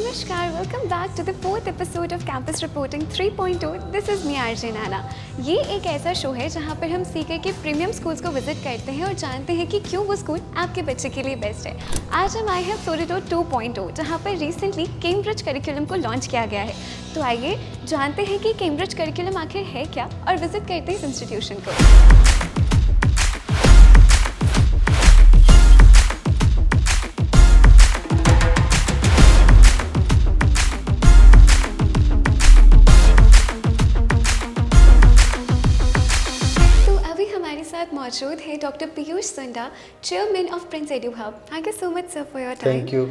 Namaskar, welcome back to the fourth episode of Campus Reporting 3.0. This is me RJ नाना। ये एक ऐसा show है जहाँ पर हम सीके के प्रीमियम स्कूल्स को विजिट करते हैं और जानते हैं कि क्यों वो स्कूल आपके बच्चे के लिए बेस्ट है। आज हम आए हैं फ्लोरिडो 2.0 जहाँ पर रिसेंटली कैम्ब्रिज करिकुलम को लॉन्च किया गया है। तो आइए जानते हैं कि कैम्ब्रिज करिकुलम आखिर है क्या और विजिट करते हैं इस इंस्टीट्यूशन को। मौजूद है doctor Piyush Sanda, chairman of Prince Edu Hub. Thank you so much sir for your time. Thank you.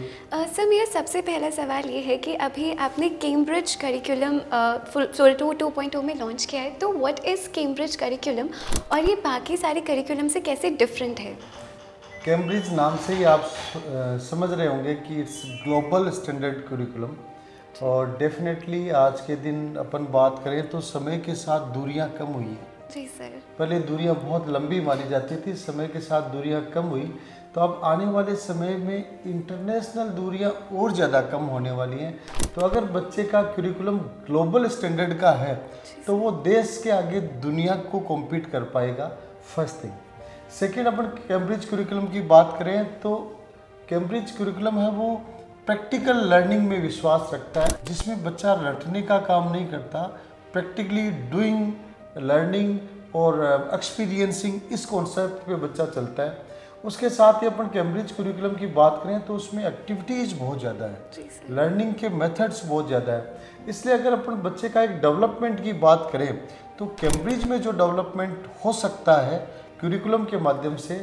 Sir मेरा सबसे पहला सवाल ये है कि अभी आपने कैम्ब्रिज करिकुलम फ्लोरिडो 2.0 में लॉन्च किया है, तो व्हाट इज़ कैम्ब्रिज करिकुलम और ये बाकी सारे करिकुलम से कैसे डिफरेंट है? कैम्ब्रिज नाम से ही आप समझ रहे होंगे कि इट्स ग्लोबल स्टैंडर्ड करिकुलम, और डेफिनेटली आज के दिन अपन बात करें तो समय के साथ दूरियां कम हुई हैं। जी सर। पहले दूरियां बहुत लंबी मानी जाती थी, समय के साथ दूरियां कम हुई, तो अब आने वाले समय में इंटरनेशनल दूरियां और ज़्यादा कम होने वाली हैं। तो अगर बच्चे का करिकुलम ग्लोबल स्टैंडर्ड का है तो वो देश के आगे दुनिया को कॉम्पीट कर पाएगा, फर्स्ट थिंग। सेकेंड, अपन कैम्ब्रिज करिकुलम की बात करें तो कैम्ब्रिज करिकुलम है वो प्रैक्टिकल लर्निंग में विश्वास रखता है, जिसमें बच्चा रटने का काम नहीं करता, प्रैक्टिकली डूइंग लर्निंग और एक्सपीरियंसिंग, इस कॉन्सेप्ट पे बच्चा चलता है। उसके साथ ही अपन कैम्ब्रिज करिकुलम की बात करें तो उसमें एक्टिविटीज़ बहुत ज़्यादा है, लर्निंग के मेथड्स बहुत ज़्यादा है। इसलिए अगर अपन बच्चे का एक डेवलपमेंट की बात करें तो कैम्ब्रिज में जो डेवलपमेंट हो सकता है करिकुलम के माध्यम से,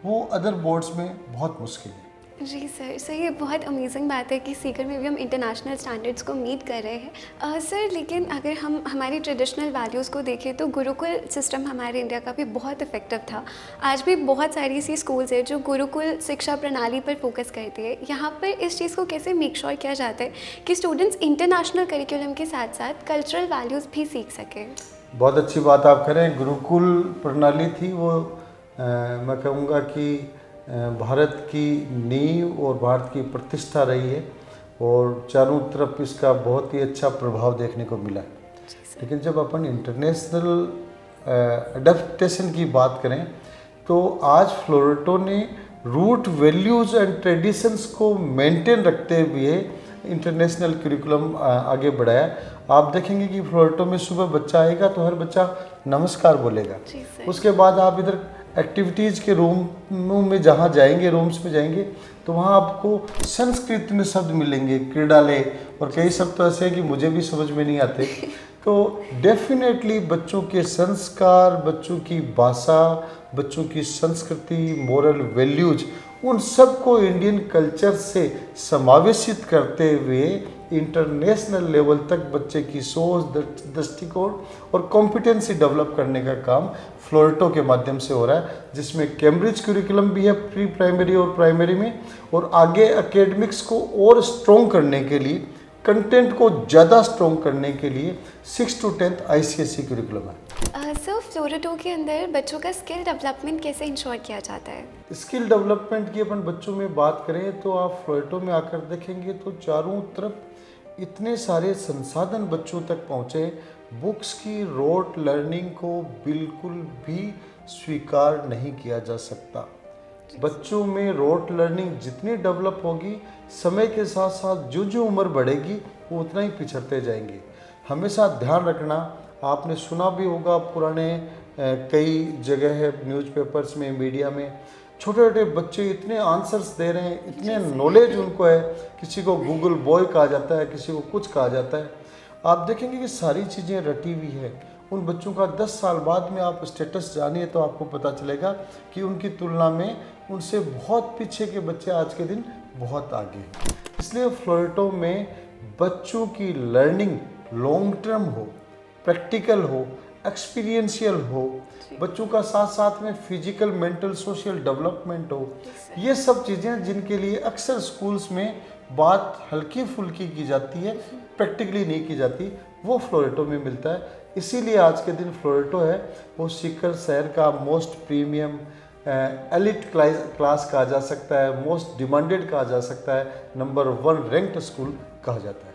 वो अदर बोर्ड्स में बहुत मुश्किल है। जी सर, ये बहुत अमेजिंग बात है कि सीकर में भी हम इंटरनेशनल स्टैंडर्ड्स को मीट कर रहे हैं। सर लेकिन अगर हम हमारी ट्रेडिशनल वैल्यूज़ को देखें तो गुरुकुल सिस्टम हमारे इंडिया का भी बहुत इफेक्टिव था। आज भी बहुत सारी ऐसी स्कूल्स हैं जो गुरुकुल शिक्षा प्रणाली पर फोकस करती है। यहाँ पर इस चीज़ को कैसे मेक श्योर किया जाता है कि स्टूडेंट्स इंटरनेशनल करिकुलम के साथ साथ कल्चरल वैल्यूज़ भी सीख सकें? बहुत अच्छी बात आप करें। गुरुकुल प्रणाली थी वो मैं कहूँगा कि भारत की नींव और भारत की प्रतिष्ठा रही है, और चारों तरफ इसका बहुत ही अच्छा प्रभाव देखने को मिला है। लेकिन जब अपन इंटरनेशनल एडेप्टेशन की बात करें तो आज फ्लोरिडो ने रूट वैल्यूज़ एंड ट्रेडिशंस को मेंटेन रखते हुए इंटरनेशनल करिकुलम आगे बढ़ाया। आप देखेंगे कि फ्लोरिडो में सुबह बच्चा आएगा तो हर बच्चा नमस्कार बोलेगा। उसके बाद आप इधर एक्टिविटीज़ के रूम में जहाँ जाएंगे, रूम्स में जाएंगे, तो वहाँ आपको संस्कृत में शब्द मिलेंगे, क्रीडालय, और कई शब्द तो ऐसे हैं कि मुझे भी समझ में नहीं आते। तो डेफिनेटली बच्चों के संस्कार, बच्चों की भाषा, बच्चों की संस्कृति, मोरल वैल्यूज, उन सब को इंडियन कल्चर से समावेशित करते हुए इंटरनेशनल लेवल तक बच्चे की सोच, दृष्टिकोण और कॉम्पिटेंसी डेवलप करने का काम फ्लोरिडो के माध्यम से हो रहा है, जिसमें कैम्ब्रिज करिकुलम भी है प्री प्राइमरी और प्राइमरी में, और आगे एकेडमिक्स को और स्ट्रॉन्ग करने के लिए, कंटेंट को ज़्यादा स्ट्रॉन्ग करने के लिए 6 to 10th ICSE करिकुलम है। सर फ्लोरिडो के अंदर बच्चों का स्किल डेवलपमेंट कैसे इंश्योर किया जाता है? स्किल डेवलपमेंट की अपन बच्चों में बात करें तो आप फ्लोरिडो में आकर देखेंगे तो चारों तरफ इतने सारे संसाधन बच्चों तक पहुँचे। बुक्स की रोट लर्निंग को बिल्कुल भी स्वीकार नहीं किया जा सकता। बच्चों में रोट लर्निंग जितनी डेवलप होगी, समय के साथ साथ जो उम्र बढ़ेगी वो उतना ही पिछड़ते जाएंगे। हमेशा ध्यान रखना, आपने सुना भी होगा पुराने कई जगह है, न्यूज़पेपर्स में, मीडिया में, छोटे छोटे बच्चे इतने आंसर्स दे रहे हैं, इतने नॉलेज उनको है, किसी को गूगल बॉय कहा जाता है, किसी को कुछ कहा जाता है। आप देखेंगे कि सारी चीज़ें रटी हुई है। उन बच्चों का 10 साल बाद में आप स्टेटस जानिए तो आपको पता चलेगा कि उनकी तुलना में उनसे बहुत पीछे के बच्चे आज के दिन बहुत आगे हैं। इसलिए फ्लोरिडो में बच्चों की लर्निंग लॉन्ग टर्म हो, प्रैक्टिकल हो, एक्सपीरियंशियल हो, बच्चों का साथ साथ में फिजिकल, मेंटल, सोशल डेवलपमेंट हो, ये सब चीज़ें जिनके लिए अक्सर स्कूल्स में बात हल्की फुल्की की जाती है, प्रैक्टिकली नहीं की जाती, वो फ्लोरिडो में मिलता है। इसीलिए आज के दिन फ्लोरिडो है वो सीकर शहर का मोस्ट प्रीमियम एलिट क्लास कहा जा सकता है, मोस्ट डिमांडेड कहा जा सकता है, नंबर 1 रैंक्ड स्कूल कहा जाता है।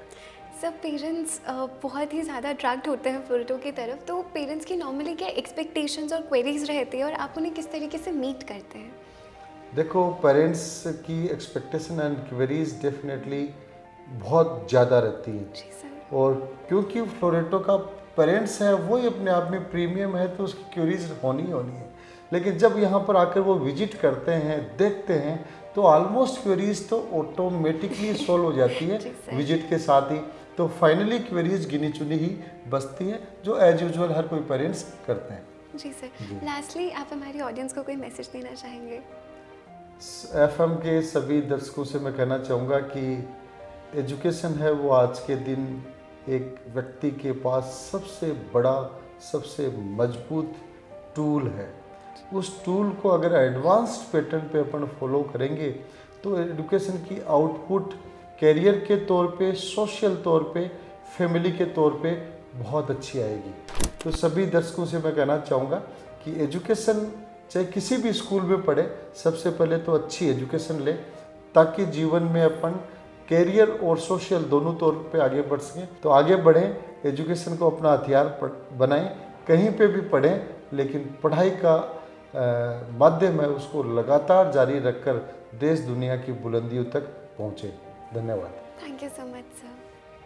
सब पेरेंट्स बहुत ही ज़्यादा अट्रैक्ट होते हैं फ्लोरेटो की तरफ, तो पेरेंट्स की नॉर्मली क्या एक्सपेक्टेशंस और क्वेरीज रहती है और आप उन्हें किस तरीके से मीट करते हैं? देखो, पेरेंट्स की एक्सपेक्टेशन एंड क्वेरीज डेफिनेटली बहुत ज़्यादा रहती हैं, जी सर। और क्योंकि फ्लोरेटो का पेरेंट्स है वो ही अपने आप में प्रीमियम है, तो उसकी क्यूरीज होनी ही होनी है। लेकिन जब यहाँ पर आकर वो विजिट करते हैं, देखते हैं, तो ऑलमोस्ट क्वेरीज तो ऑटोमेटिकली सॉल्व हो जाती है जी सर। विजिट के साथ ही। तो फाइनली क्वेरीज गिनी चुनी ही बचती हैं, जो एज यूजुअल हर कोई पेरेंट्स करते हैं। जी सर। लास्टली आप हमारी ऑडियंस को कोई मैसेज देना चाहेंगे? एफएम के सभी दर्शकों से मैं कहना चाहूँगा कि एजुकेशन है वो आज के दिन एक व्यक्ति के पास सबसे बड़ा, सबसे मजबूत टूल है। उस टूल को अगर एडवांस्ड पैटर्न पे अपन फॉलो करेंगे तो एजुकेशन की आउटपुट कैरियर के तौर पे, सोशल तौर पे, फैमिली के तौर पे बहुत अच्छी आएगी। तो सभी दर्शकों से मैं कहना चाहूँगा कि एजुकेशन चाहे किसी भी स्कूल में पढ़े, सबसे पहले तो अच्छी एजुकेशन ले, ताकि जीवन में अपन कैरियर और सोशल दोनों तौर पे आगे बढ़ सकें। तो आगे बढ़ें, एजुकेशन को अपना हथियार बनाएं, कहीं पे भी पढ़ें, लेकिन पढ़ाई का माध्यम है उसको लगातार जारी रखकर देश दुनिया की बुलंदियों तक पहुँचे। धन्यवाद। Thank you so much sir.